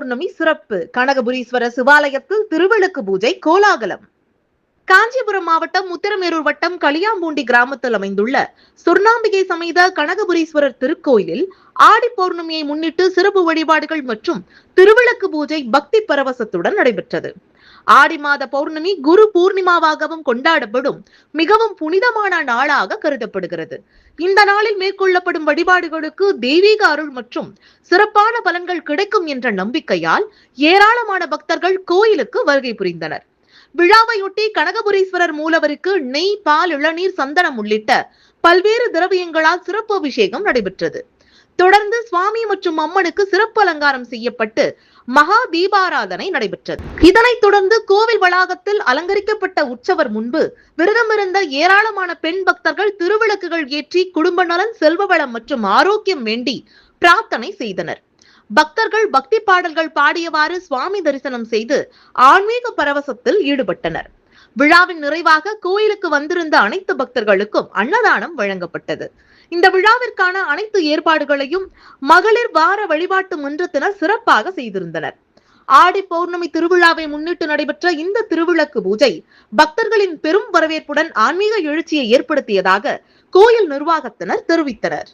பௌர்ணமி சிறப்பு. கனகபுரீஸ்வரர் சிவாலயத்தில் திருவிளக்கு பூஜை கோலாகலம். காஞ்சிபுரம் மாவட்டம் உத்திரமேரூர் வட்டம் களியாம்பூண்டி கிராமத்தில் அமைந்துள்ள சொர்ணாம்பிகை சமேத கனகபுரீஸ்வரர் திருக்கோயிலில் ஆடி பௌர்ணமியை முன்னிட்டு சிறப்பு வழிபாடுகள் மற்றும் திருவிளக்கு பூஜை பக்தி பரவசத்துடன் நடைபெற்றது. ஆடி மாத பௌர்ணமி குரு பூர்ணிமாவாகவும் கொண்டாடப்படும் மிகவும் புனிதமான நாளாக கருதப்படுகிறது. இந்த நாளில் மேற்கொள்ளப்படும் வழிபாடுகளுக்கு தெய்வீக அருள் மற்றும் சிறப்பான பலன்கள் கிடைக்கும் என்ற நம்பிக்கையால் ஏராளமான பக்தர்கள் கோயிலுக்கு வருகை புரிந்தனர். விழாவையொட்டி கனகபுரீஸ்வரர் மூலவருக்கு நெய், பால், இளநீர், சந்தனம் உள்ளிட்ட பல்வேறு திரவியங்களால் சிறப்பு அபிஷேகம் நடைபெற்றது. தொடர்ந்து சுவாமி மற்றும் அம்மனுக்கு சிறப்பு அலங்காரம் செய்யப்பட்டு மகா தீபாராதனை நடைபெற்றது. இதனைத் தொடர்ந்து கோவில் வளாகத்தில் அலங்கரிக்கப்பட்ட உற்சவர் முன்பு விரதமிருந்த ஏராளமான பெண் பக்தர்கள் திருவிளக்குகள் ஏற்றி குடும்ப நலன், செல்வ வளம் மற்றும் ஆரோக்கியம் வேண்டி பிரார்த்தனை செய்தனர். பக்தர்கள் பக்தி பாடல்கள் பாடியவாறு சுவாமி தரிசனம் செய்து ஆன்மீக பரவசத்தில் ஈடுபட்டனர். விழாவின் நிறைவாக கோயிலுக்கு வந்திருந்த அனைத்து பக்தர்களுக்கும் அன்னதானம் வழங்கப்பட்டது. இந்த விழாவிற்கான அனைத்து ஏற்பாடுகளையும் மகளிர் வார வழிபாட்டு மன்றத்தினர் சிறப்பாக செய்திருந்தனர். ஆடி பௌர்ணமி திருவிழாவை முன்னிட்டு நடைபெற்ற இந்த திருவிளக்கு பூஜை பக்தர்களின் பெரும் வரவேற்புடன் ஆன்மீக எழுச்சியை ஏற்படுத்தியதாக கோயில் நிர்வாகத்தினர் தெரிவித்தனர்.